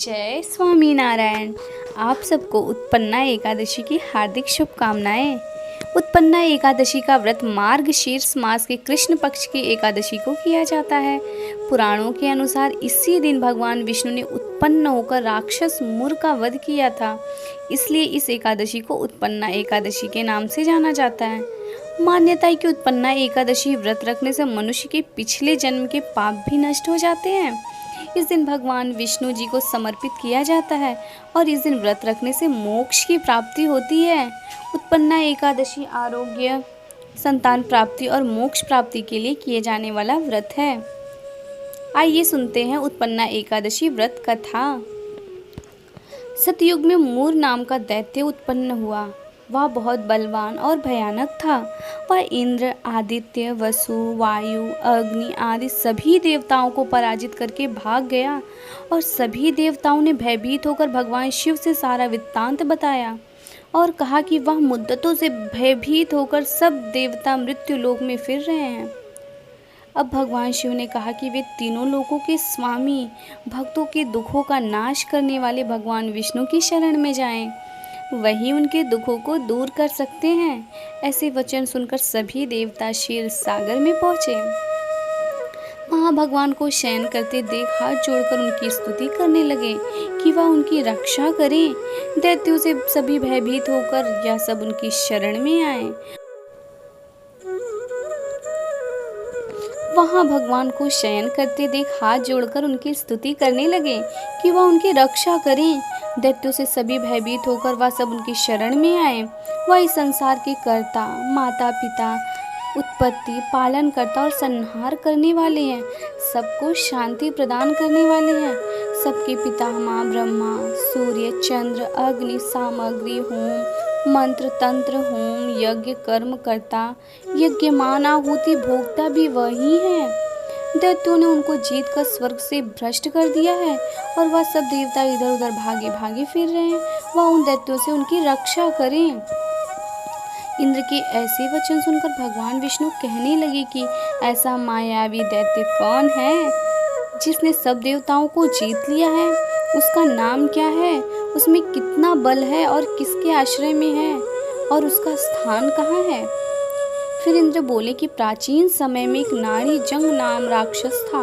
जय स्वामी नारायण। आप सबको उत्पन्ना एकादशी की हार्दिक शुभकामनाएं। उत्पन्ना एकादशी का व्रत मार्गशीर्ष मास के कृष्ण पक्ष की एकादशी को किया जाता है। पुराणों के अनुसार इसी दिन भगवान विष्णु ने उत्पन्न होकर राक्षस मुर का वध किया था, इसलिए इस एकादशी को उत्पन्ना एकादशी के नाम से जाना जाता है। मान्यता है कि उत्पन्ना एकादशी व्रत रखने से मनुष्य के पिछले जन्म के पाप भी नष्ट हो जाते हैं। इस दिन भगवान विष्णु जी को समर्पित किया जाता है और इस दिन व्रत रखने से मोक्ष की प्राप्ति होती है। उत्पन्ना एकादशी आरोग्य, संतान प्राप्ति और मोक्ष प्राप्ति के लिए किए जाने वाला व्रत है। आइए सुनते हैं उत्पन्ना एकादशी व्रत कथा। सतयुग में मूर नाम का दैत्य उत्पन्न हुआ। वह बहुत बलवान और भयानक था। वह इंद्र, आदित्य, वसु, वायु, अग्नि आदि सभी देवताओं को पराजित करके भाग गया और सभी देवताओं ने भयभीत होकर भगवान शिव से सारा वृत्तांत बताया और कहा कि वह मुद्दतों से भयभीत होकर सब देवता मृत्यु लोक में फिर रहे हैं। अब भगवान शिव ने कहा कि वे तीनों लोकों के स्वामी, भक्तों के दुखों का नाश करने वाले भगवान विष्णु की शरण में जाएं। वही उनके दुखों को दूर कर सकते हैं। ऐसे वचन सुनकर सभी देवता क्षीर सागर में पहुंचे। वहां भगवान को शयन करते देख हाथ जोड़कर उनकी स्तुति करने लगे कि वह उनकी रक्षा करें। दैत्यों से सभी भयभीत होकर यह सब उनकी शरण में आए। वहां भगवान को शयन करते देख हाथ जोड़कर उनकी स्तुति करने लगे कि वह उनकी रक्षा करें। दैत्यों से सभी भयभीत होकर वह सब उनकी शरण में आए। वह इस संसार के कर्ता, माता पिता, उत्पत्ति, पालन करता और संहार करने वाले हैं। सबको शांति प्रदान करने वाले हैं। सबके पितामह ब्रह्मा, सूर्य, चंद्र, अग्नि, सामग्री, होम, मंत्र, तंत्र, होम, यज्ञ, कर्म करता, यज्ञमान, आहुति भोक्ता भी वही है। दैत्यों ने उनको जीत कर स्वर्ग से भ्रष्ट कर दिया है और वह सब देवता इधर उधर भागे भागे फिर रहे हैं। वह उन दैत्यों से उनकी रक्षा करें। इंद्र के ऐसे वचन सुनकर भगवान विष्णु कहने लगे कि ऐसा मायावी दैत्य कौन है जिसने सब देवताओं को जीत लिया है? उसका नाम क्या है? उसमें कितना बल है और किसके आश्रय में है और उसका स्थान कहाँ है? फिर इंद्र बोले कि प्राचीन समय में एक नाड़ी जंग नाम राक्षस था।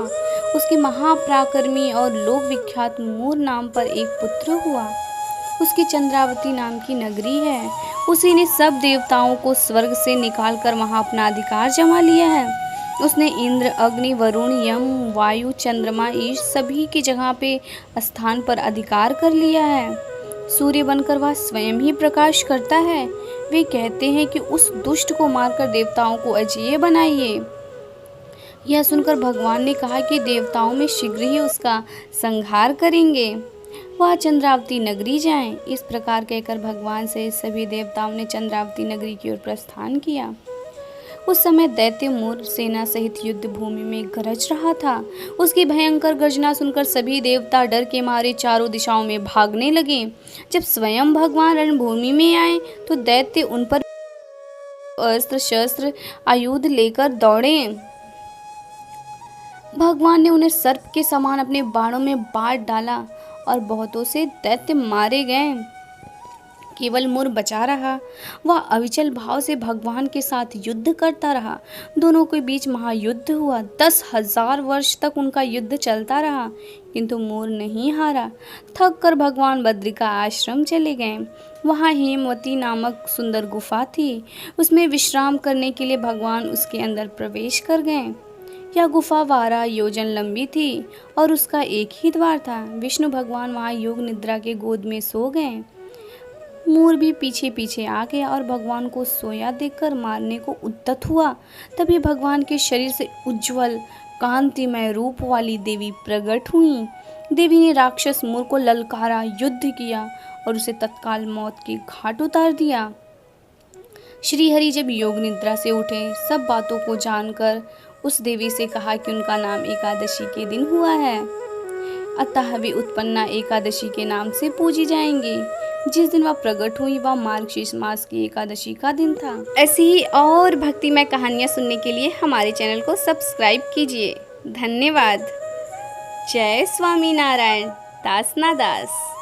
उसके महापराक्रमी और लोक विख्यात मूर नाम पर एक पुत्र हुआ। उसकी चंद्रावती नाम की नगरी है। उसी ने सब देवताओं को स्वर्ग से निकालकर वहां अपना अधिकार जमा लिया है। उसने इंद्र, अग्नि, वरुण, यम, वायु, चंद्रमा, ईश सभी की जगह पे स्थान पर अधिकार कर लिया है। सूर्य बनकर वह स्वयं ही प्रकाश करता है। वे कहते हैं कि उस दुष्ट को मारकर देवताओं को अजेय बनाइए। यह सुनकर भगवान ने कहा कि देवताओं में शीघ्र ही उसका संहार करेंगे। वह चंद्रावती नगरी जाएं। इस प्रकार कहकर भगवान से सभी देवताओं ने चंद्रावती नगरी की ओर प्रस्थान किया। उस समय दैत्य मूर सेना सहित युद्ध भूमि में गरज रहा था। उसकी भयंकर गर्जना सुनकर सभी देवता डर के मारे चारों दिशाओं में भागने लगे। जब स्वयं भगवान रणभूमि में आए तो दैत्य उन पर अस्त्र शस्त्र आयुध लेकर दौड़े। भगवान ने उन्हें सर्प के समान अपने बाणों में बांट डाला और बहुतों से दैत्य मारे गए। केवल मूर बचा रहा। वह अविचल भाव से भगवान के साथ युद्ध करता रहा। दोनों के बीच महायुद्ध हुआ। 10,000 वर्ष तक उनका युद्ध चलता रहा, किंतु मूर नहीं हारा। थक कर भगवान बद्रिका आश्रम चले गए। वहाँ हेमवती नामक सुंदर गुफा थी। उसमें विश्राम करने के लिए भगवान उसके अंदर प्रवेश कर गए। यह गुफा 12 योजन लंबी थी और उसका एक ही द्वार था। विष्णु भगवान वहाँ योग निद्रा के गोद में सो गए। मूर भी पीछे पीछे आ गया और भगवान को सोया देखकर मारने को उद्यत हुआ। तभी भगवान के शरीर से उज्जवल कांतिमय रूप वाली देवी प्रकट हुई। देवी ने राक्षस मूर को ललकारा, युद्ध किया और उसे तत्काल मौत के घाट उतार दिया। श्री हरि जब योग निद्रा से उठे, सब बातों को जानकर उस देवी से कहा कि उनका नाम एकादशी के दिन हुआ है, अतः वे उत्पन्ना एकादशी के नाम से पूजी जाएंगी। जिस दिन वह प्रकट हुई वह मार्गशीर्ष मास की एकादशी का दिन था। ऐसी ही और भक्तिमय कहानियाँ सुनने के लिए हमारे चैनल को सब्सक्राइब कीजिए। धन्यवाद। जय स्वामी नारायण। दास ना दास।